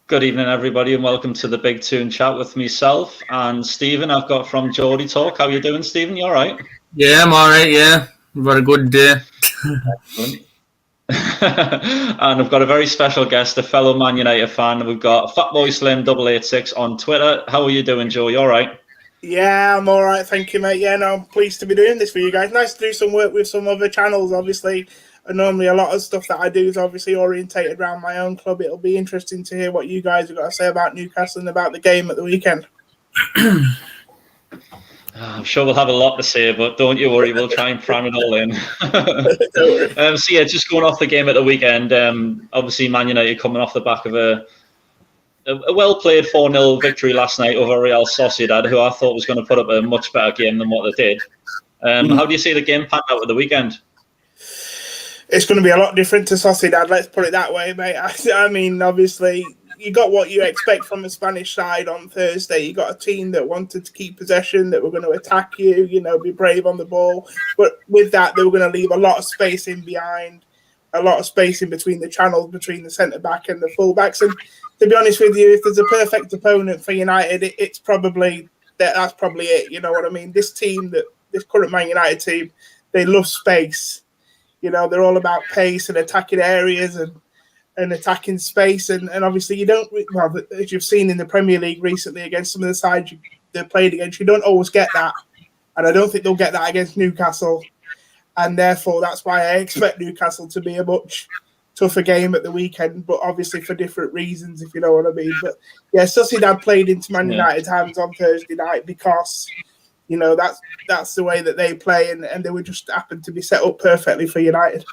Good evening, everybody, and welcome to the Big Toon Chat with myself and Stephen. I've got from Geordie Talk. How are you doing, Stephen? You all right? Yeah, I'm all right, yeah. I've had a good day. Excellent. And I've got a very special guest, a fellow Man United fan. We've got Fatboy Slim 886 on Twitter. How are you doing, Joe? You all right? Yeah, I'm all right. Thank you, mate. Yeah, no, I'm pleased to be doing this for you guys. Nice to do some work with some other channels, obviously. And normally a lot of stuff that I do is obviously orientated around my own club. It'll be interesting to hear what you guys have got to say about Newcastle and about the game at the weekend. I'm sure we'll have a lot to say, but don't you worry, we'll try and cram it all in. So yeah, just going off the game at the weekend, obviously Man United coming off the back of a well-played 4-0 victory last night over Real Sociedad, who I thought was going to put up a much better game than what they did. How do you see the game panned out at the weekend? It's going to be a lot different to Sociedad, let's put it that way, mate. I mean, obviously, you got what you expect from the Spanish side on Thursday. You got a team that wanted to keep possession, that were going to attack you, be brave on the ball. But with that, they were going to leave a lot of space in behind, a lot of space in between the channels, between the centre-back and the full-backs. And to be honest with you, if there's a perfect opponent for United, that's probably it. You know what I mean? This current Man United team, they love space. They're all about pace and attacking areas and attacking space. And obviously you don't, well, as you've seen in the Premier League recently against some of the sides they've played against, you don't always get that. And I don't think they'll get that against Newcastle. And therefore, that's why I expect Newcastle to be a much tougher game at the weekend, but obviously for different reasons, if you know what I mean. But yeah, Sociedad played into Man United's hands on Thursday night because that's the way that they play, and they would just happen to be set up perfectly for United.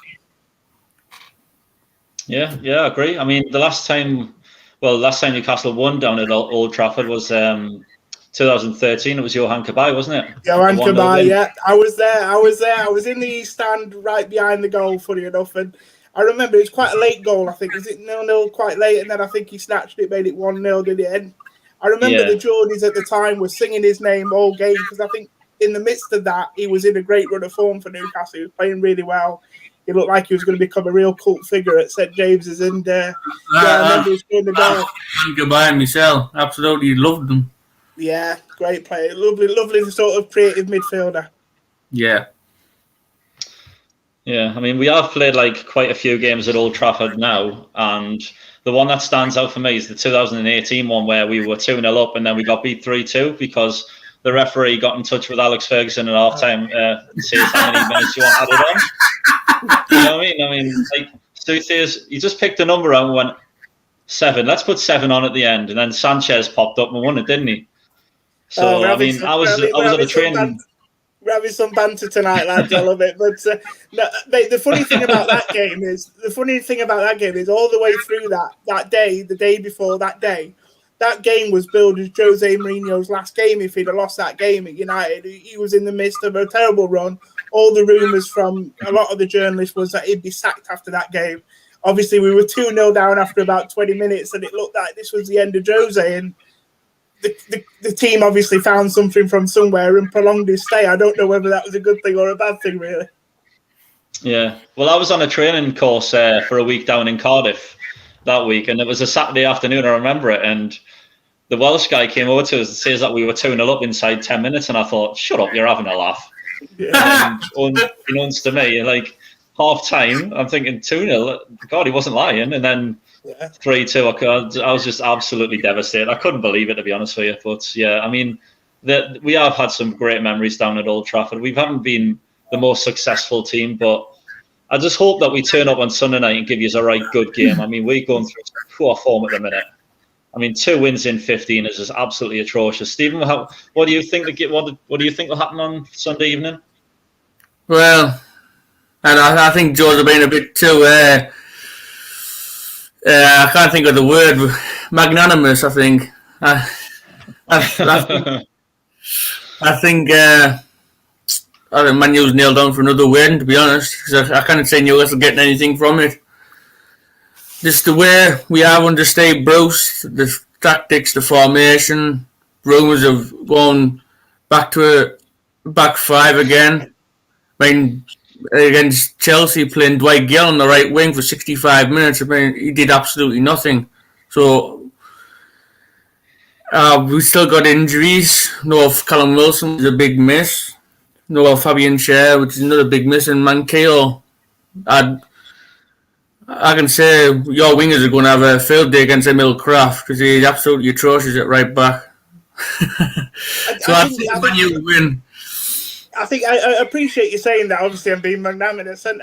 Yeah, I agree. I mean, the last time Newcastle won down at Old Trafford was 2013. It was Johan Cabaye, wasn't it? Johan Cabaye, yeah. I was there. I was in the East Stand right behind the goal, funny enough, and I remember it was quite a late goal, I think. Was it 0-0 quite late, and then I think he snatched it, made it 1-0, did it end? I remember the Geordies at the time were singing his name all game because I think in the midst of that, he was in a great run of form for Newcastle. He was playing really well. He looked like he was going to become a real cult figure at St James's. And I remember he was going to go. Goodbye, Michelle. Absolutely loved him. Yeah, great player. Lovely sort of creative midfielder. Yeah. Yeah, I mean, we have played quite a few games at Old Trafford now, and the one that stands out for me is the 2018 one where we were 2-0 up and then we got beat 3-2 because the referee got in touch with Alex Ferguson at half-time and says how many minutes you want added on. You know what I mean? So he says, he just picked a number out and went, 7. Let's put 7 on at the end. And then Sanchez popped up and won it, didn't he? So, I was at the training. We're having some banter tonight, lads. I love it. But the funny thing about that game is all the way through that day, the day before that day, that game was billed as Jose Mourinho's last game. If he'd have lost that game at United, he was in the midst of a terrible run. All the rumours from a lot of the journalists was that he'd be sacked after that game. Obviously, we were 2-0 down after about 20 minutes, and it looked like this was the end of Jose. And the team obviously found something from somewhere and prolonged his stay. I don't know whether that was a good thing or a bad thing, really. Yeah. Well, I was on a training course for a week down in Cardiff that week, and it was a Saturday afternoon, I remember it, and the Welsh guy came over to us and says that we were 2-0 up inside 10 minutes, and I thought, shut up, you're having a laugh. Yeah. Unbeknownst to me, half-time, I'm thinking 2-0, God, he wasn't lying, and then 3-2, I was just absolutely devastated. I couldn't believe it, to be honest with you. But yeah, I mean, we have had some great memories down at Old Trafford. We haven't been the most successful team, but I just hope that we turn up on Sunday night and give you a right good game. I mean, we're going through poor form at the minute. I mean, 2 wins in 15 is just absolutely atrocious. Stephen, what do you think? What do you think will happen on Sunday evening? Well, and I think Joe's have been a bit too. I can't think of the word. Magnanimous, I think. I think Man U's nailed down for another win, to be honest, because I can't say Newcastle getting anything from it. just the way we have under Steve Bruce, the tactics, the formation, rumours of going back to a back five again. I mean, against Chelsea, playing Dwight Gill on the right wing for 65 minutes, I mean, he did absolutely nothing. So, we still got injuries. No of Callum Wilson, which is a big miss. No of Fabian Schär, which is another big miss. And Mankato, I can say your wingers are going to have a field day against Emil Kraft because he's absolutely atrocious at right back. So I think when you win... I think I appreciate you saying that. Obviously, I'm being magnanimous, and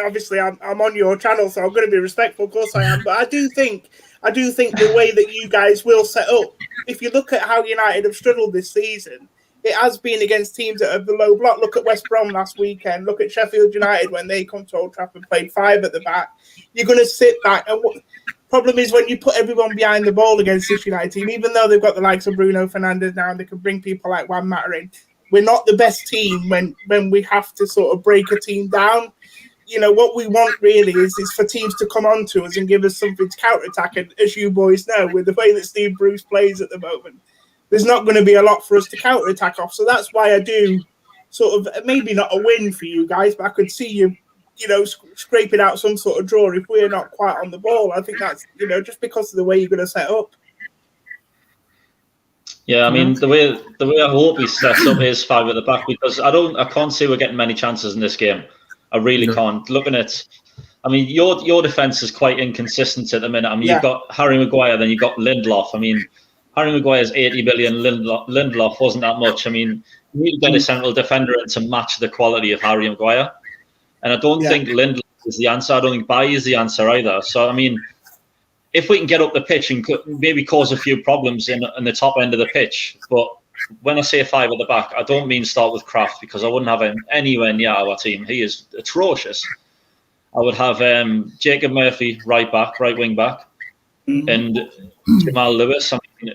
obviously, I'm on your channel, so I'm going to be respectful. Of course, I am. But I do think the way that you guys will set up. If you look at how United have struggled this season, it has been against teams that are below block. Look at West Brom last weekend. Look at Sheffield United when they come to Old Trafford, played 5 at the back. You're going to sit back, and problem is when you put everyone behind the ball against this United team, even though they've got the likes of Bruno Fernandes now, and they can bring people like Juan Mata in. We're not the best team when we have to sort of break a team down. You know, what we want really is for teams to come on to us and give us something to counterattack. And as you boys know, with the way that Steve Bruce plays at the moment, there's not going to be a lot for us to counterattack off. So that's why I do sort of, maybe not a win for you guys, but I could see you, scraping out some sort of draw if we're not quite on the ball. I think that's, just because of the way you're going to set up. Yeah, I mean the way I hope he sets up is 5 at the back, because I can't see we're getting many chances in this game. I really can't. Looking at, I mean, your defense is quite inconsistent at the minute. I mean, you've got Harry Maguire, then you've got Lindelof. I mean, Harry Maguire's 80 million. Lindelof wasn't that much. I mean, you need to get a central defender in to match the quality of Harry Maguire, and I don't think Lindelof is the answer. I don't think Bailly is the answer either. So I mean, if we can get up the pitch and maybe cause a few problems in the top end of the pitch, but when I say 5 at the back, I don't mean start with Kraft, because I wouldn't have him anywhere near our team. He is atrocious. I would have Jacob Murphy right wing back, and Jamal Lewis. I mean,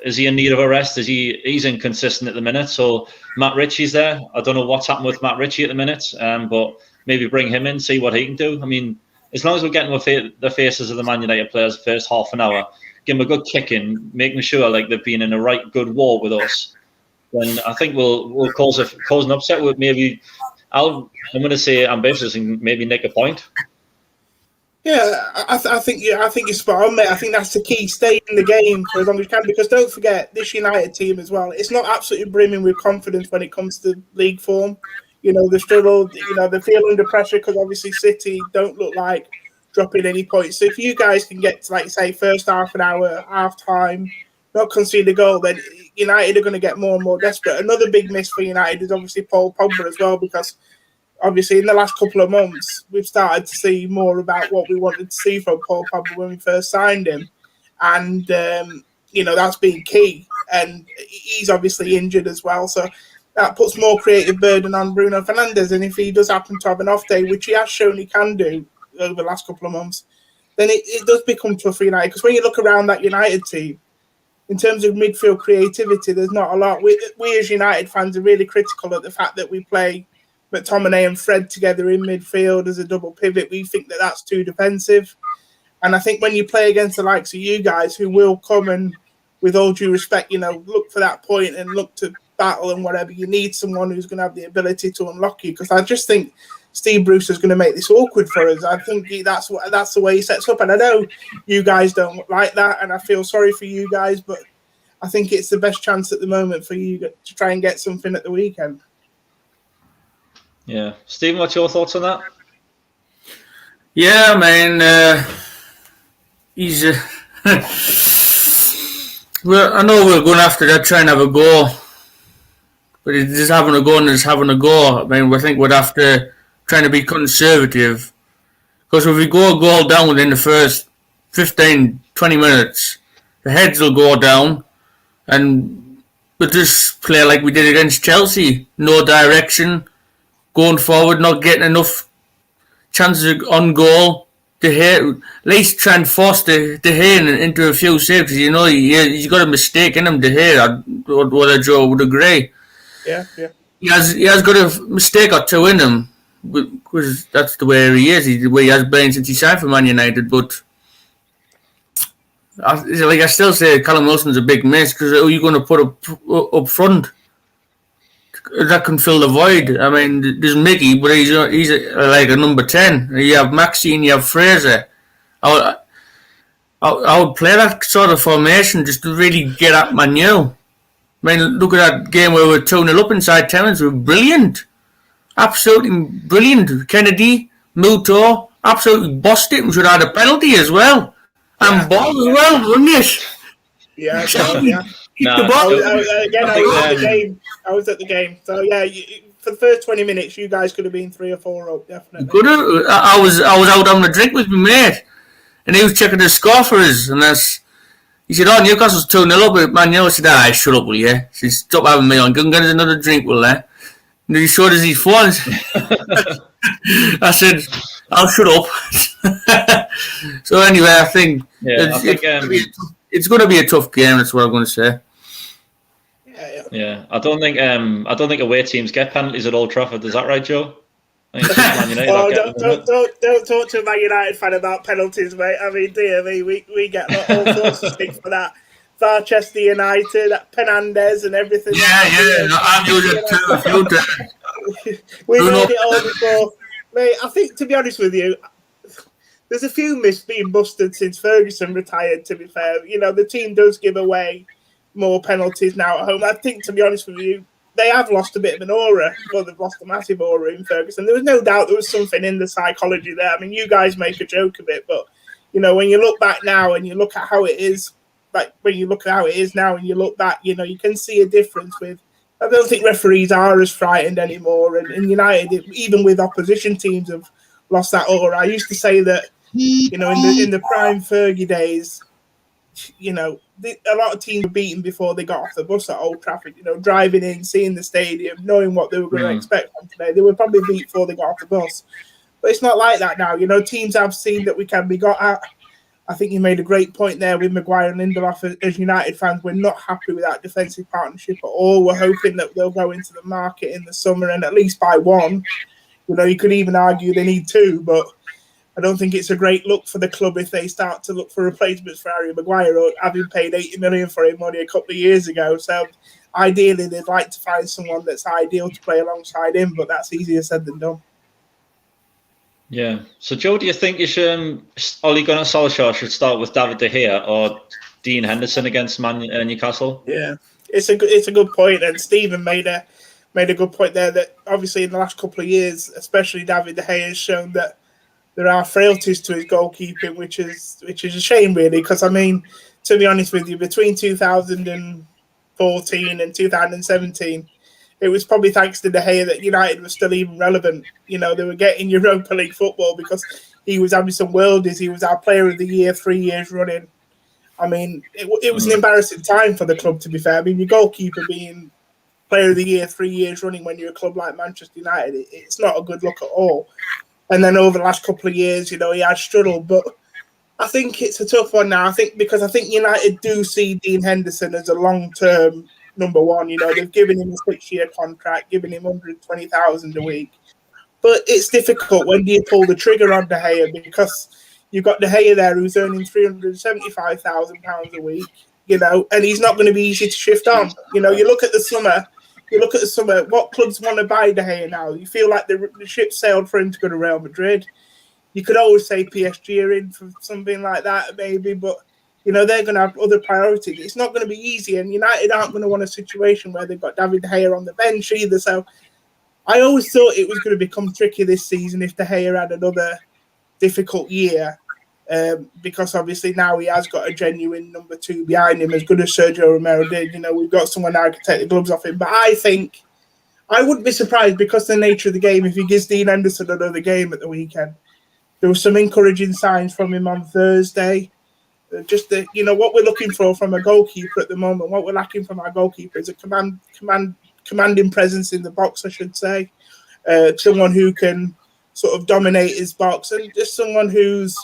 is he in need of a rest? He's inconsistent at the minute. So Matt Ritchie's there. I don't know what's happened with Matt Ritchie at the minute, but maybe bring him in, see what he can do. I mean, as long as we're getting the faces of the Man United players the first half an hour, give them a good kick in, making sure like they've been in a right good war with us, then I think we'll cause an upset with maybe. I'm going to say ambitious and maybe nick a point. Yeah, I think you're spot on, mate. I think that's the key. Stay in the game for as long as you can, because don't forget this United team as well. It's not absolutely brimming with confidence when it comes to league form. They struggle, they feel under pressure because obviously City don't look like dropping any points. So if you guys can get to, like, say, first half an hour, half time, not concede a goal, then United are going to get more and more desperate. Another big miss for United is obviously Paul Pogba as well, because obviously in the last couple of months, we've started to see more about what we wanted to see from Paul Pogba when we first signed him. And, that's been key. And he's obviously injured as well. So that puts more creative burden on Bruno Fernandes. And if he does happen to have an off day, which he has shown he can do over the last couple of months, then it does become tough for United. Because when you look around that United team, in terms of midfield creativity, there's not a lot. We as United fans are really critical of the fact that we play McTominay and Fred together in midfield as a double pivot. We think that that's too defensive. And I think when you play against the likes of you guys, who will come and, with all due respect, look for that point and look to battle and whatever, you need someone who's going to have the ability to unlock you. Because I just think Steve Bruce is going to make this awkward for us. I think that's the way he sets up. And I know you guys don't like that, and I feel sorry for you guys, but I think it's the best chance at the moment for you to try and get something at the weekend. Yeah. Stephen, what's your thoughts on that? Yeah, man. He's... well, I know we're going after that, trying to have a go. But it's just having a go and just having a go. I mean, I think we'd have to trying to be conservative. Because if we go a goal down within the first 15, 20 minutes, the heads will go down. And we'll just play like we did against Chelsea. No direction. Going forward, not getting enough chances on goal. De Gea, at least try and force De Gea into a few saves. He's got a mistake in him, De Gea. Whether Joe would agree. Yeah. He has got a mistake or two in him, because that's the way he is. He's the way he has been since he signed for Man United. But I still say Callum Wilson's a big miss because who are you going to put up front that can fill the void? I mean, there's Mickey, but he's like a number 10. You have Maxine, you have Fraser. I would play that sort of formation just to really get at Manu. I mean, look at that game where we were 2-0 up inside 10 minutes. We were brilliant. Absolutely brilliant. Kennedy, Muto, absolutely bossed it. We should have had a penalty as well. And ball as well, wouldn't it? Yeah, No, I was at the game. So, yeah, for the first 20 minutes, you guys could have been 3 or 4 up, definitely. Could have. I was out having a drink with my mate. And he was checking the score for us. And he said, oh, Newcastle's 2-0 up at Man U. I said, shut up, will you? He said, stop having me on. Go and get us another drink, will you? And he showed us his phone. I said, I'll shut up. So anyway, I think, it's going to be a tough game. That's what I'm going to say. Yeah, I don't think away teams get penalties at Old Trafford. Is that right, Joe? Don't talk to a Man United fan about penalties, mate. I mean, dear me, we get all sorts of stick for that. Manchester United, that Penandes and everything. I've used it too a few times. We've heard it all before. Mate, I think, to be honest with you, there's a few myths being busted since Ferguson retired, to be fair. You know, the team does give away more penalties now at home. I think, to be honest with you, they have lost a bit of an aura. Well, they've lost a massive aura in Ferguson. There was no doubt there was something in the psychology there. I mean, you guys make a joke of it, but, you know, when you look back now and you look at how it is, like when you look at how it is now and you look back, you know, you can see a difference with, I don't think referees are as frightened anymore. And United, even with opposition teams, have lost that aura. I used to say that, you know, in the prime Fergie days, you know, a lot of teams were beaten before they got off the bus at Old Trafford. You know, driving in, seeing the stadium, knowing what they were going to expect from today. They were probably beat before they got off the bus. But it's not like that now. You know, teams have seen that we can be got at. I think you made a great point there with Maguire and Lindelof. As United fans, we're not happy with that defensive partnership at all. We're hoping that they'll go into the market in the summer and at least buy one. You know, you could even argue they need 2, but I don't think it's a great look for the club if they start to look for replacements for Harry Maguire, or having paid 80 million for him only a couple of years ago. So ideally, they'd like to find someone that's ideal to play alongside him, but that's easier said than done. Yeah. So, Joe, do you think Ole Gunnar Solskjaer should start with David De Gea or Dean Henderson against Newcastle? Yeah, it's a good point, and Stephen made a good point there that obviously in the last couple of years, especially David De Gea has shown that there are frailties to his goalkeeping, which is a shame, really, because, I mean, to be honest with you, between 2014 and 2017, it was probably thanks to De Gea that United was still even relevant. You know, they were getting Europa League football because he was having some worldies. He was our player of the year 3 years running. I mean, it was an embarrassing time for the club, to be fair. I mean, your goalkeeper being player of the year 3 years running when you're a club like Manchester United, it's not a good look at all. And then over the last couple of years, you know, he has struggled. But I think it's a tough one now. I think United do see Dean Henderson as a long-term number one. You know, they've given him a 6-year contract, giving him 120,000 a week. But it's difficult when you pull the trigger on De Gea, because you've got De Gea there who's earning £375,000 a week, you know, and he's not going to be easy to shift on. You know, you look at the summer, what clubs want to buy De Gea now? You feel like the ship sailed for him to go to Real Madrid. You could always say PSG are in for something like that, maybe, but, you know, they're going to have other priorities. It's not going to be easy, and United aren't going to want a situation where they've got David De Gea on the bench either. So I always thought it was going to become tricky this season if De Gea had another difficult year, because obviously now he has got a genuine number 2 behind him, as good as Sergio Romero did. You know, we've got someone now who can take the gloves off him. But I think I wouldn't be surprised, because of the nature of the game, if he gives Dean Henderson another game at the weekend. There were some encouraging signs from him on Thursday. Just you know, what we're looking for from a goalkeeper at the moment, what we're lacking from our goalkeeper is a commanding presence in the box, I should say. Someone who can sort of dominate his box, and just someone who's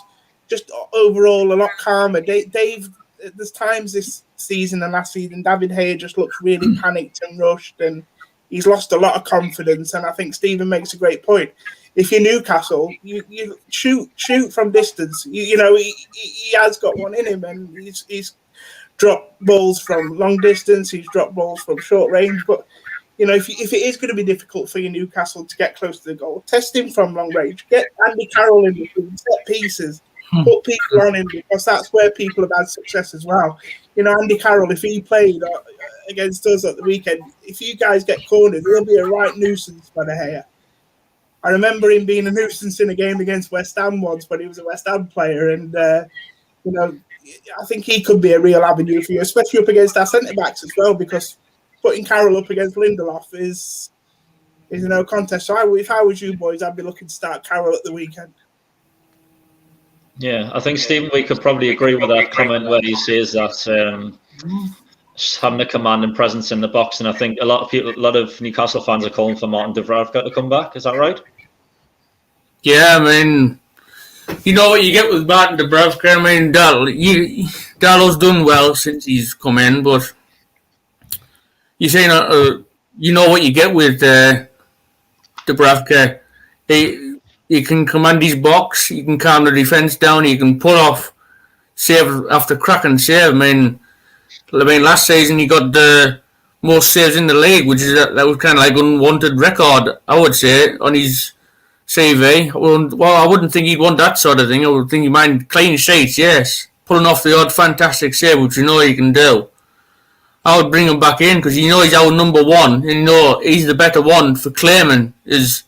just overall a lot calmer. Dave, there's times this season and last season, David Gea just looks really panicked and rushed, and he's lost a lot of confidence. And I think Stephen makes a great point. if you're Newcastle, you shoot from distance. You know, he has got one in him, and he's dropped balls from long distance. He's dropped balls from short range. But you know, if it is going to be difficult for you Newcastle to get close to the goal, test him from long range. Get Andy Carroll in between set pieces. Put people on him, because that's where people have had success as well. You know, Andy Carroll, if he played against us at the weekend, if you guys get cornered, he'll be a right nuisance for the hair. I remember him being a nuisance in a game against West Ham once when he was a West Ham player, and you know, I think he could be a real avenue for you, especially up against our centre backs as well, because putting Carroll up against Lindelof is no contest. So if I was you boys, I'd be looking to start Carroll at the weekend. Yeah, I think, Stephen, we could probably agree with that comment where he says that just having a commanding presence in the box, and I think a lot of Newcastle fans are calling for Martin Dubravka to come back. Is that right? Yeah, I mean, you know what you get with Martin Dubravka. I mean, Darlow's done well since he's come in, but you say you know what you get with Dubravka. He can command his box, he can calm the defence down, he can pull off save after cracking save. I mean, last season he got the most saves in the league, which is that was kind of like unwanted record, I would say, on his CV. Well, I wouldn't think he'd want that sort of thing. I would think he'd mind clean sheets, yes, pulling off the odd fantastic save, which you know he can do. I would bring him back in, because you know he's our number one, and you know he's the better one for claiming. Is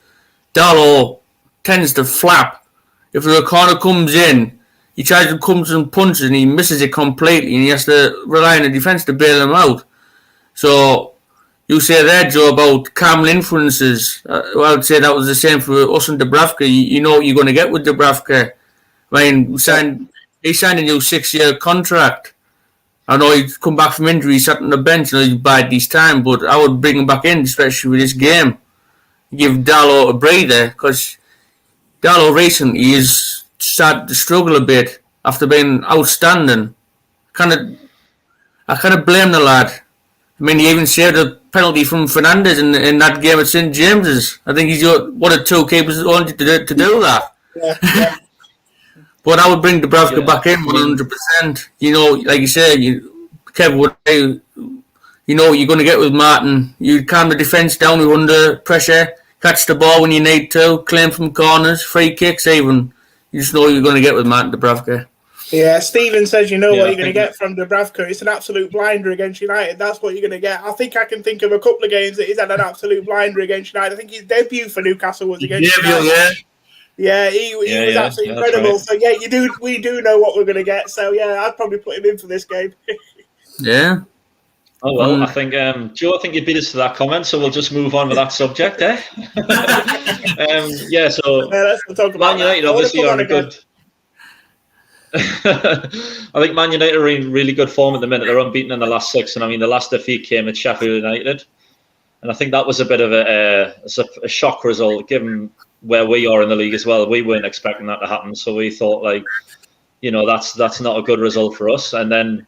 Darlow tends to flap. If the corner comes in, he tries to come and punches and he misses it completely, and he has to rely on the defence to bail him out. So you say there, Joe, about calm influences. Well, I would say that was the same for us and Dubravka. You know what you're going to get with Dubravka. I mean, he signed a new 6-year contract. I know he's come back from injury, he sat on the bench, and he's bided his time, but I would bring him back in, especially with this game. Give Darlow a breather, because Darlow recently is started to struggle a bit after being outstanding. I kind of blame the lad. I mean, he even saved a penalty from Fernandes in that game at St James's. I think he's one of two keepers only to do that. Yeah. But I would bring Dubravka back in 100%. You know, like you say, Kev would say, you know what you're going to get with Martin. You calm the defence down under pressure, catch the ball when you need to, claim from corners, free kicks even. You just know what you're going to get with Martin Dubravka. Yeah, Stephen says you know what you're going to get from Dubravka. It's an absolute blinder against United. That's what you're going to get. I think I can think of a couple of games that he's had an absolute blinder against United. I think his debut for Newcastle was against United. Yeah, he was absolutely incredible. Right. So yeah, we do know what we're going to get. So yeah, I'd probably put him in for this game. Yeah. Oh well, I think Joe, I think you beat us to that comment, so we'll just move on with that subject, eh? So let's talk about Man United obviously are in good. I think Man United are in really good form at the minute. They're unbeaten in the last 6, and I mean the last defeat came at Sheffield United, and I think that was a bit of a shock result given where we are in the league as well. We weren't expecting that to happen, so we thought that's not a good result for us. And then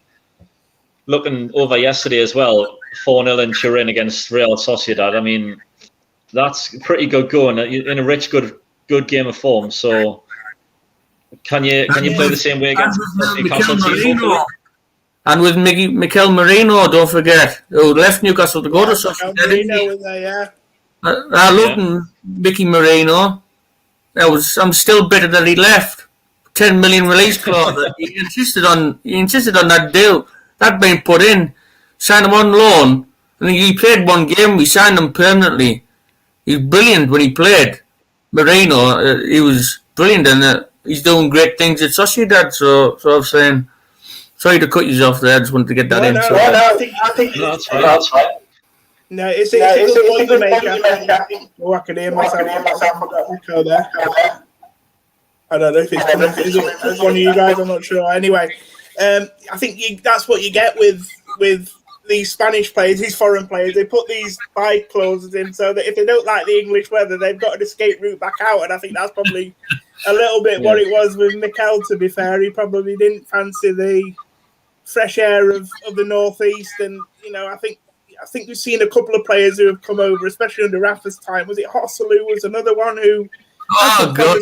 looking over yesterday as well, 4-0 in Turin against Real Sociedad. I mean, that's pretty good going in a rich, good game of form. So, can you play the same way against Newcastle team? And with Mikel Merino, don't forget, who left Newcastle to go to Sociedad. I loved Mickey Merino. I'm still bitter that he left. 10 million release clause. He insisted on that deal. That being put in, signed him on loan. I think he played one game. We signed him permanently. He was brilliant when he played. Merino, he was brilliant, and he's doing great things at Sociedad. So I'm saying, sorry to cut you off there. I just wanted to get that in. I think that's right. No, it's a good point to make. I can hear myself there. I don't know if it's one of you guys. I'm not sure. Anyway. I think that's what you get with these Spanish players, these foreign players. They put these buy clauses in so that if they don't like the English weather, they've got an escape route back out. And I think that's probably a little bit what it was with Mikel, to be fair. He probably didn't fancy the fresh air of the northeast. And, I think we've seen a couple of players who have come over, especially under Rafa's time. Was it Hosselu was another one who Oh, God.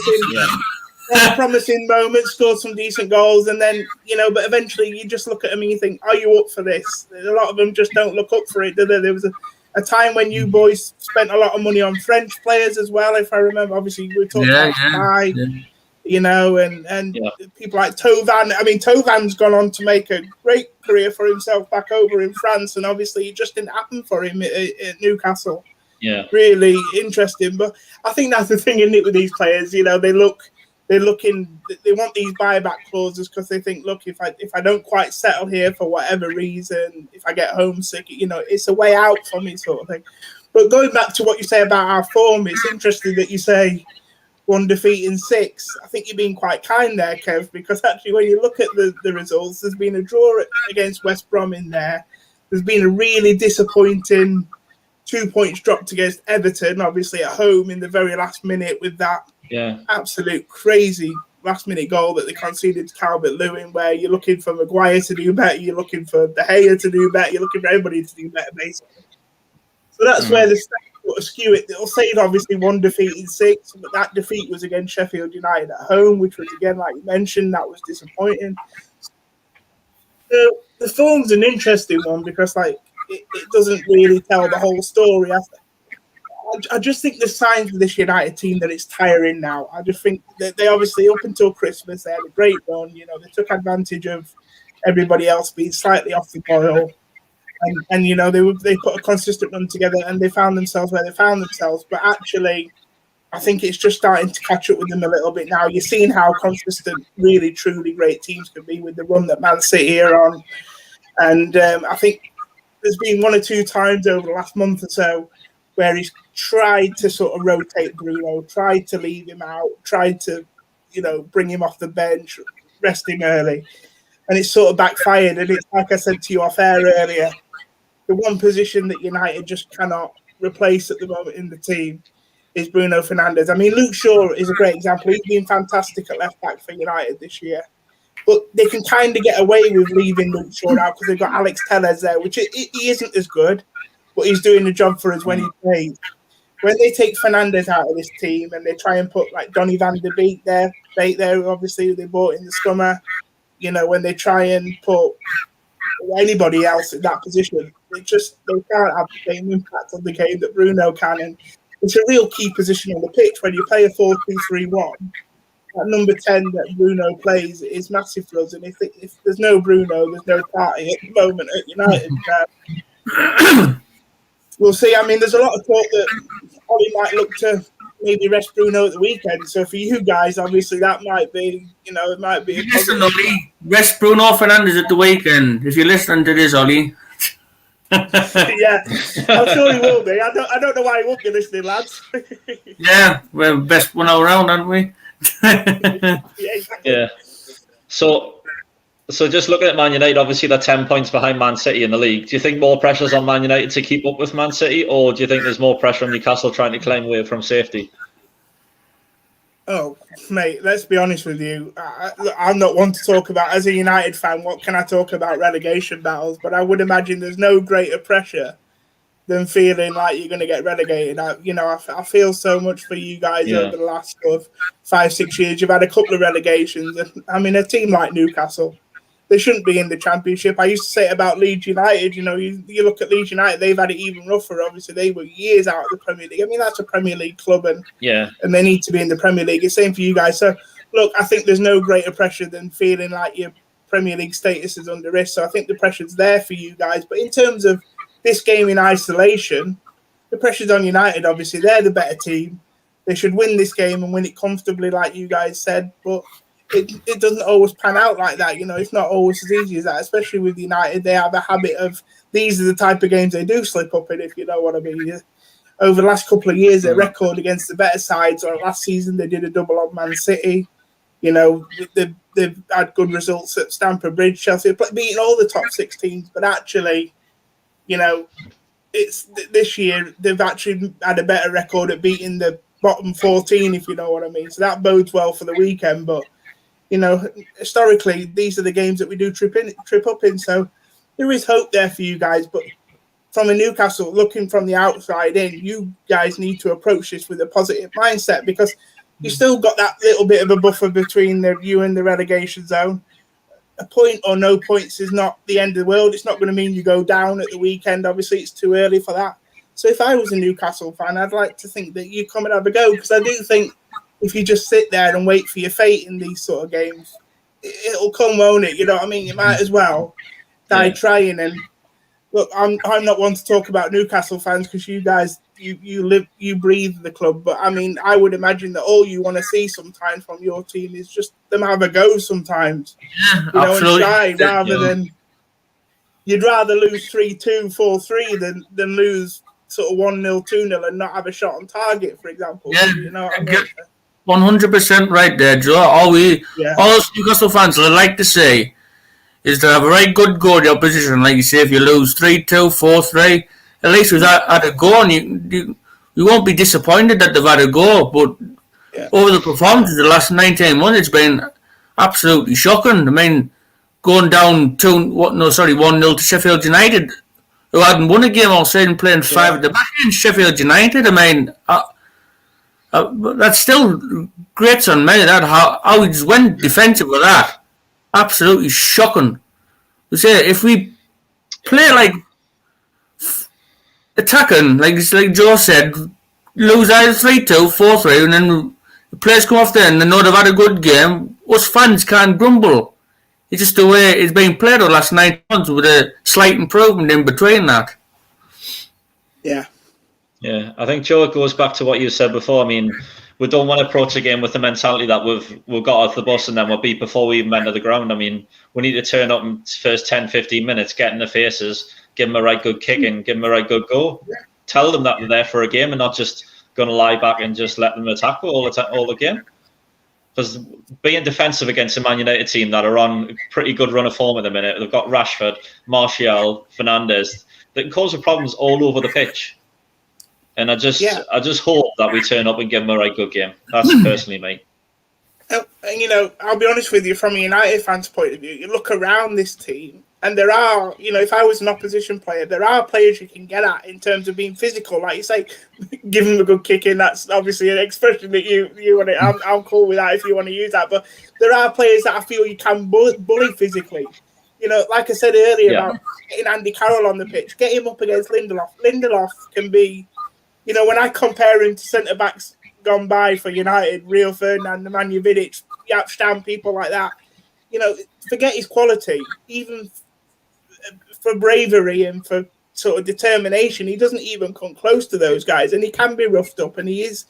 Promising moments, scored some decent goals, and then, but eventually you just look at them and you think, are you up for this? A lot of them just don't look up for it, do they? There was a time when you boys spent a lot of money on French players as well, if I remember. Obviously, we talked about Dubai, and people like Tovan. I mean, Tovan's gone on to make a great career for himself back over in France, and obviously it just didn't happen for him at Newcastle. Yeah. Really interesting. But I think that's the thing, isn't it, with these players? They want these buyback clauses because they think, look, if I don't quite settle here for whatever reason, if I get homesick, it's a way out for me, sort of thing. But going back to what you say about our form, it's interesting that you say 1 defeat in 6. I think you're being quite kind there, Kev, because actually when you look at the results, there's been a draw against West Brom in there. There's been a really disappointing 2 points dropped against Everton, obviously at home in the very last minute with that absolute crazy last-minute goal that they conceded to Calvert-Lewin, where you're looking for Maguire to do better, you're looking for De Gea to do better, you're looking for everybody to do better, basically. So that's where the stats sort of skew it. They'll say obviously 1 defeat in 6, but that defeat was against Sheffield United at home, which was, again, like you mentioned, that was disappointing. The form's an interesting one because, it doesn't really tell the whole story. I just think the signs of this United team that it's tiring now. I just think that they obviously, up until Christmas, they had a great run. They took advantage of everybody else being slightly off the boil. And they put a consistent run together and they found themselves where they found themselves. But actually, I think it's just starting to catch up with them a little bit now. You're seeing how consistent, really, truly great teams can be with the run that Man City are on. And I think there's been 1 or 2 times over the last month or so where he's tried to sort of rotate Bruno, tried to leave him out, tried to, bring him off the bench, rest him early. And it's sort of backfired. And it's like I said to you off air earlier, the one position that United just cannot replace at the moment in the team is Bruno Fernandes. I mean, Luke Shaw is a great example. He's been fantastic at left back for United this year. But they can kind of get away with leaving Luke Shaw out because they've got Alex Tellez there, which he isn't as good, but he's doing the job for us when he plays. When they take Fernandes out of this team and they try and put like Donny van de Beek there, obviously they bought in the summer, when they try and put anybody else in that position, they can't have the same impact on the game that Bruno can. And it's a real key position on the pitch when you play a 4-2-3-1. That number 10 that Bruno plays is massive for us. And if there's no Bruno, there's no party at the moment at United. We'll see. I mean, there's a lot of talk that Ollie might look to maybe rest Bruno at the weekend. So for you guys, obviously, that might be, it might be. Listen, Ollie, rest Bruno Fernandes at the weekend. If you're listening to this, Ollie. Yeah, I'm sure he will be. I don't know why he won't be listening, lads. Yeah, we're best one around, aren't we? Yeah, exactly. Yeah. So just looking at Man United, obviously they're 10 points behind Man City in the league. Do you think more pressure's on Man United to keep up with Man City, or do you think there's more pressure on Newcastle trying to claim away from safety? Oh, mate, let's be honest with you. I'm not one to talk about, as a United fan, what can I talk about relegation battles? But I would imagine there's no greater pressure than feeling like you're going to get relegated. I feel so much for you guys over the last sort of 5-6 years. You've had a couple of relegations. And, I mean, a team like Newcastle, they shouldn't be in the Championship. I used to say it about Leeds United. You look at Leeds United, they've had it even rougher. Obviously, they were years out of the Premier League. I mean, that's a Premier League club, and they need to be in the Premier League. It's the same for you guys. So, look, I think there's no greater pressure than feeling like your Premier League status is under risk. So I think the pressure's there for you guys. But in terms of this game in isolation, the pressure's on United, obviously. They're the better team. They should win this game and win it comfortably, like you guys said. But it doesn't always pan out like that. It's not always as easy as that, especially with United. They have a habit of, these are the type of games they do slip up in, if you know what I mean. Over the last couple of years, their record against the better sides, or last season they did a double on Man City. They've had good results at Stamford Bridge, Chelsea, beating all the top 6 teams. But actually, it's this year they've actually had a better record at beating the bottom 14, if you know what I mean. So that bodes well for the weekend. But historically, these are the games that we do trip up in. So there is hope there for you guys. But from a Newcastle, looking from the outside in, you guys need to approach this with a positive mindset, because You still got that little bit of a buffer between you and the relegation zone. A point or no points is not the end of the world. It's not going to mean you go down at the weekend. Obviously, it's too early for that. So if I was a Newcastle fan, I'd like to think that you come and have a go, because I do think if you just sit there and wait for your fate in these sort of games, it'll come, won't it? You know what I mean? You might as well die trying. And look, I'm not one to talk about Newcastle fans, because you guys, you breathe the club. But I mean, I would imagine that all you want to see sometimes from your team is just them have a go sometimes. Yeah, you know, absolutely. And try, rather than you'd rather lose 3-2, 4-3 than lose sort of 1-0, 2-0 and not have a shot on target, for example. Yeah, you know what I mean? 100% right there, Joe. All us Newcastle fans would like to say is to have a right good go at the opposition. Like you say, if you lose 3-2, 4-3, at least we've had a go, and you won't be disappointed that they've had a go. But over the performances the last 19 months, it's been absolutely shocking. I mean, going down 1-0 to Sheffield United, who hadn't won a game all season, playing 5 at the back end. Sheffield United, I mean, that's still great on me. That how he just went defensive with that, absolutely shocking. We say if we play like attacking, like Joe said, lose either 3-2, 4-3, and then the players come off there and they know they've had a good game. Us fans can't grumble. It's just the way it's been played over the last 9 months, with a slight improvement in between that. Yeah. Yeah, I think, Joe, it goes back to what you said before. I mean, we don't want to approach a game with the mentality that we've got off the bus and then we're beat before we even enter the ground. I mean, we need to turn up in the first 10, 15 minutes, get in the faces, give them a right good kick and give them a right good go. Yeah. Tell them that they're there for a game and not just going to lie back and just let them attack all the game. Because being defensive against a Man United team that are on a pretty good run of form at the minute, they've got Rashford, Martial, Fernandes, that can cause problems all over the pitch. And I just hope that we turn up and give them a right good game. That's personally me. And, you know, I'll be honest with you, from a United fan's point of view, you look around this team, and there are, you know, if I was an opposition player, there are players you can get at in terms of being physical. Like you say, give them a good kick in. That's obviously an expression that you want to. I'm cool with that if you want to use that. But there are players that I feel you can bully physically. You know, like I said earlier about getting Andy Carroll on the pitch, get him up against Lindelof. Lindelof can be, you know, when I compare him to centre backs gone by for United, Rio Ferdinand, Nemanja Vidic, Jaap Stam, people like that, you know, forget his quality. Even for bravery and for sort of determination, he doesn't even come close to those guys, and he can be roughed up, and he is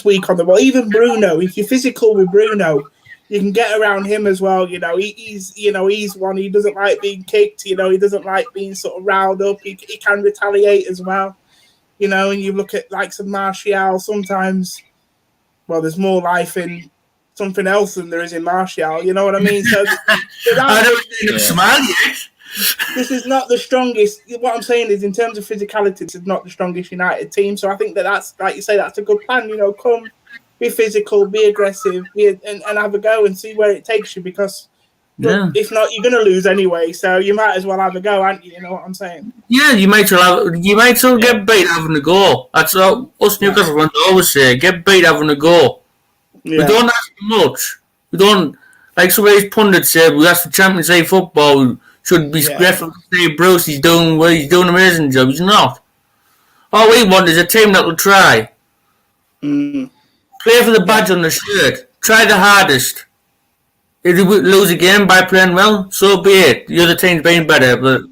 weak on the ball. Even Bruno, if you're physical with Bruno, you can get around him as well. You know, he's one. He doesn't like being kicked. You know, he doesn't like being sort of riled up. He can retaliate as well. You know, and you look at likes of Martial. Sometimes, well, there's more life in something else than there is in Martial. You know what I mean? So I don't smile yet. This is not the strongest. What I'm saying is, in terms of physicality, this is not the strongest United team. So I think that's, like you say, that's a good plan. You know, come, be physical, be aggressive, and have a go and see where it takes you. Because if not, you're going to lose anyway. So you might as well have a go, aren't you? You know what I'm saying? Yeah, you might still get beat having a go. That's what us Newcastle fans always say: get beat having a go. Yeah. We don't ask for much. We don't, like some of these pundits say, we ask for Champions League football. We should be grateful to say Bruce. He's doing an amazing job. He's not. All we want is a team that will try. Play for the badge on the shirt. Try the hardest. If you lose a game by playing well, so be it. The other team's been better, but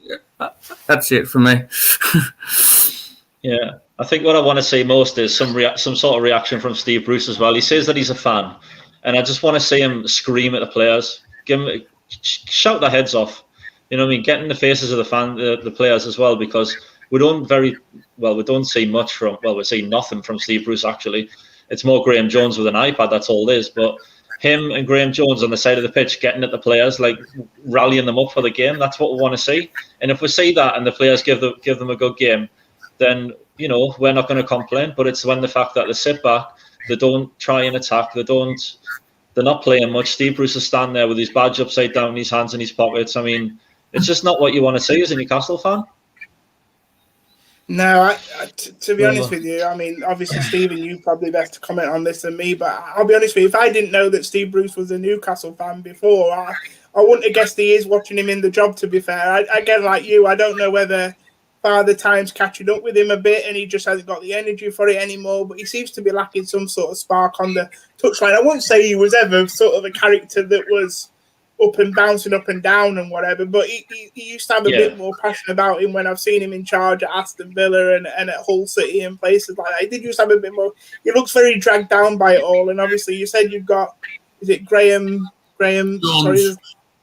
that's it for me. Yeah, I think what I want to see most is some sort of reaction from Steve Bruce as well. He says that he's a fan, and I just want to see him scream at the players, shout their heads off. You know what I mean? Get in the faces of the players as well, because we don't see much from. Well, we see nothing from Steve Bruce actually. It's more Graham Jones with an iPad. That's all it is, but. Him and Graham Jones on the side of the pitch getting at the players, like rallying them up for the game. That's what we want to see. And if we see that and the players give them a good game, then, you know, we're not going to complain. But it's when the fact that they sit back, they don't try and attack, they're not playing much. Steve Bruce is standing there with his badge upside down, his hands in his pockets. I mean, it's just not what you want to see as a Newcastle fan. No, to be honest with you, I mean, obviously, Stephen, you probably best to comment on this than me, but I'll be honest with you, if I didn't know that Steve Bruce was a Newcastle fan before, I wouldn't have guessed he is watching him in the job, to be fair. Again, like you, I don't know whether Father Time's catching up with him a bit and he just hasn't got the energy for it anymore, but he seems to be lacking some sort of spark on the touchline. I wouldn't say he was ever sort of a character that was up and bouncing up and down and whatever, but he used to have a bit more passion about him when I've seen him in charge at Aston Villa and at Hull City and places like that. He did used to have a bit more. He looks very dragged down by it all, and obviously you said you've got, is it Graham Jones.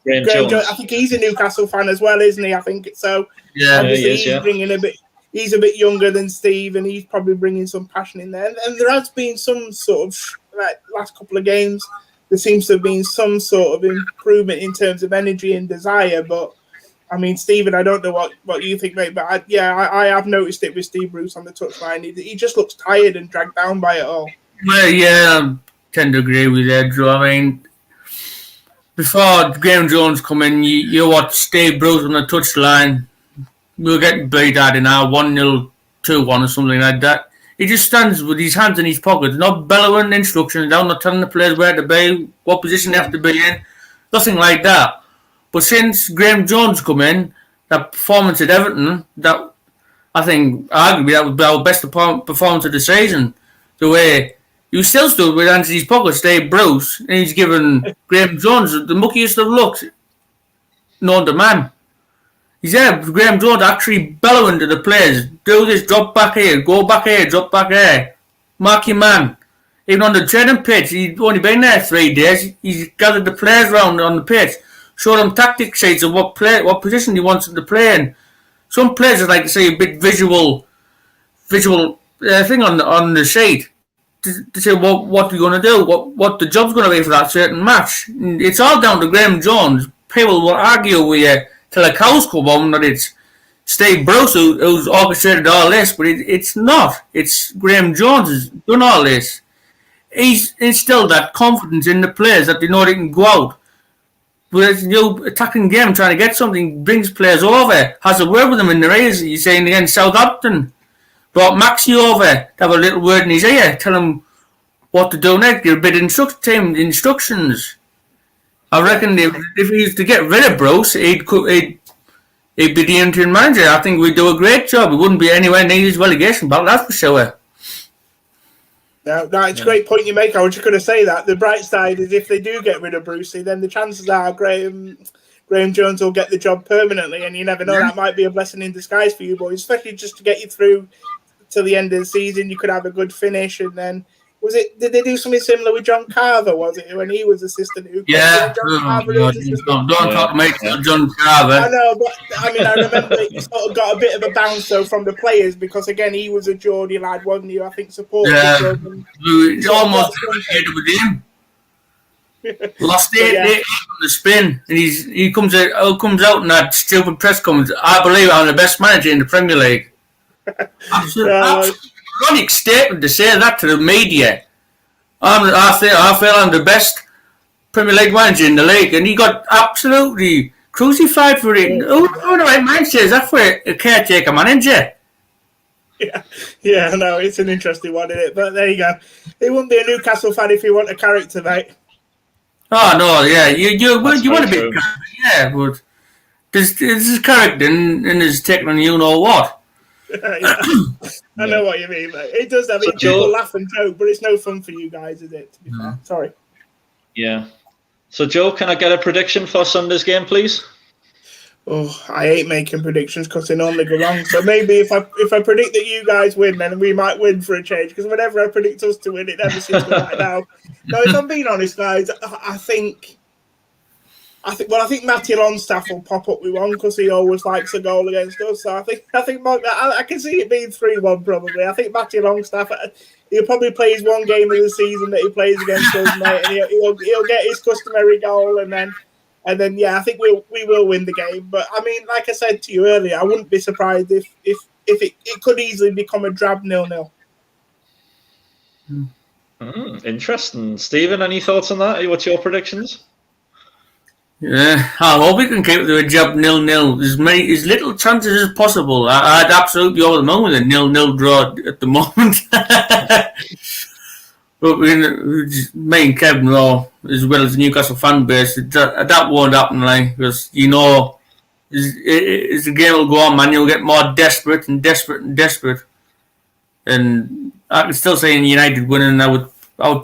I think he's a Newcastle fan as well, isn't he? I think so. Yeah, obviously he's bringing a bit. He's a bit younger than Steve, and he's probably bringing some passion in there. And there has been some sort of, like, last couple of games, there seems to have been some sort of improvement in terms of energy and desire. But, I mean, Stephen, I don't know what you think, mate, but I have noticed it with Steve Bruce on the touchline. He just looks tired and dragged down by it all. Well, yeah, I tend to agree with that, Joe. I mean, before Graham Jones come in, you watch Steve Bruce on the touchline. We were getting beat out in our 1-0, 2-1 or something like that. He just stands with his hands in his pockets, not bellowing instructions down, not telling the players where to be, what position they have to be in, nothing like that. But since Graham Jones come in, that performance at Everton, that I think arguably that was our best performance of the season. The way you still stood with hands in his pockets, Dave Bruce, and he's given Graham Jones the muckiest of looks known to man. He's there, Graham Jones actually bellowing to the players, do this, drop back here, go back here, drop back here, mark your man. Even on the training pitch, he's only been there 3 days, he's gathered the players round on the pitch, showed them tactic sheets of what position he wants them to play in. Some players would like to see a bit visual thing on the sheet to say what you're going to do, what the job's going to be for that certain match. It's all down to Graham Jones. People will argue with you till the cows come home that it's Steve Bruce who's orchestrated all this, but it's not. It's Graham Jones who's done all this. He's instilled that confidence in the players that they know they can go out. Whereas attacking game, trying to get something, brings players over, has a word with them in their ears. He's saying against Southampton, brought Maxi over to have a little word in his ear, tell him what to do next, give a bit of instructions. I reckon if he was to get rid of Bruce, he'd be the interim manager. I think we'd do a great job. He wouldn't be anywhere near his relegation battle, that's for sure. No, it's a great point you make. I was just going to say that. The bright side is if they do get rid of Brucey, then the chances are Graham Jones will get the job permanently, and you never know, that might be a blessing in disguise for you boys, especially just to get you through till the end of the season. You could have a good finish, and then did they do something similar with John Carver, was it, when he was assistant? Yeah, don't talk to me, John Carver. I know, but I mean, I remember he sort of got a bit of a bounce though from the players because again, he was a Geordie lad, wasn't he? I think supported the club. It's almost with him. Lost 8 on the spin, and he comes out in that stupid press conference. I believe I'm the best manager in the Premier League. Absolutely ironic statement to say that to the media. I feel I'm the best Premier League manager in the league, and he got absolutely crucified for it. Who the right man says that for a caretaker manager? Yeah, no, it's an interesting one, isn't it? But there you go. He wouldn't be a Newcastle fan if he want a character, mate. Oh no, yeah, you want to be a character, yeah, but there's a character and there's taking on you know what. I know what you mean, mate. It does have people laugh and joke, but it's no fun for you guys, is it? To be fair. Sorry. Yeah. So, Joe, can I get a prediction for Sunday's game, please? Oh, I hate making predictions because they normally go wrong. So maybe if I predict that you guys win, then we might win for a change. Because whenever I predict us to win, it never seems to right now. No, if I'm being honest, guys, I think Matty Longstaff will pop up with one because he always likes a goal against us. So I think I can see it being 3-1 probably. I think Matty Longstaff, he'll probably play his one game of the season that he plays against us, mate, and he'll get his customary goal, and then yeah, I think we will win the game. But I mean, like I said to you earlier, I wouldn't be surprised if it could easily become a drab 0-0. Interesting, Stephen. Any thoughts on that? What's your predictions? Yeah, I hope we can keep the job 0-0. As little chances as possible. I'd absolutely over the moon with a 0-0 draw at the moment. But me and Kevin know, as well as the Newcastle fan base, that won't happen, like, because as the game will go on, man, you'll get more desperate and desperate and desperate. And I can still say in United winning, I would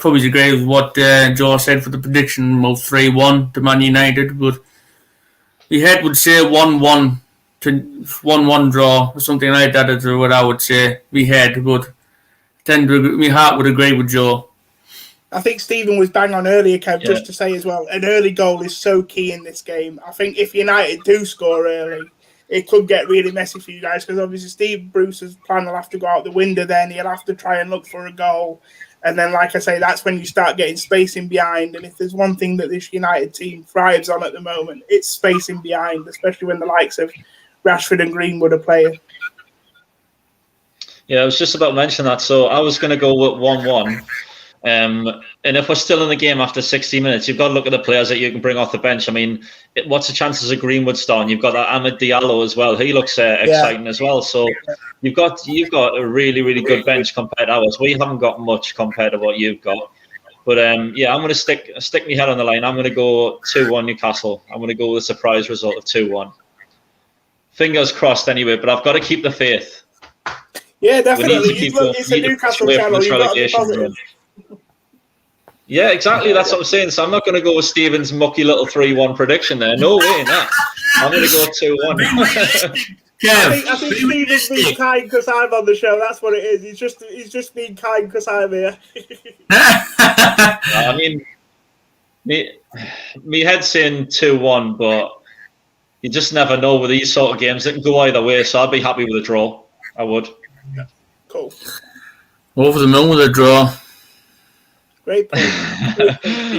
probably agree with what Joe said for the prediction of 3-1 to Man United, but my head would say 1-1 to 1-1 draw or something like that is what I would say. My head, but my heart would agree with Joe. I think Stephen was bang on earlier, Kev, just to say as well, an early goal is so key in this game. I think if United do score early, it could get really messy for you guys, because obviously Steve Bruce's plan will have to go out the window then. He'll have to try and look for a goal. And then, like I say, that's when you start getting spacing behind. And if there's one thing that this United team thrives on at the moment, it's spacing behind, especially when the likes of Rashford and Greenwood are playing. Yeah, I was just about to mention that. So I was going to go with 1-1. And if we're still in the game after 60 minutes, you've got to look at the players that you can bring off the bench. I mean, what's the chances of Greenwood starting? You've got that Amad Diallo as well. He looks exciting as well. So you've got a really, really good bench compared to ours. We haven't got much compared to what you've got. But I'm going to stick my head on the line. I'm going to go 2-1 Newcastle. I'm going to go with a surprise result of 2-1. Fingers crossed anyway, but I've got to keep the faith. Yeah, definitely. It's a Newcastle channel. You've got to be positive. Yeah, exactly. That's what I'm saying. So I'm not going to go with Stephen's mucky little 3-1 prediction there. No way, nah. I'm going to go 2-1. I think Stephen's being kind because I'm on the show. That's what it is. He's just being kind because I'm here. I mean, me head's saying 2-1, but you just never know with these sort of games. It can go either way. So I'd be happy with a draw. I would. Yeah. Cool. Over the moon with a draw. Great point.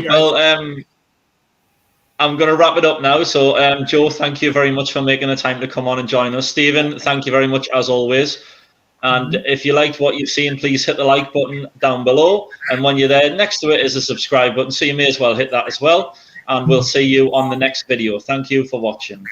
Well, I'm going to wrap it up now. So, Joe, thank you very much for making the time to come on and join us. Stephen, thank you very much as always. And if you liked what you've seen, please hit the like button down below. And when you're there, next to it is a subscribe button. So you may as well hit that as well. And we'll see you on the next video. Thank you for watching.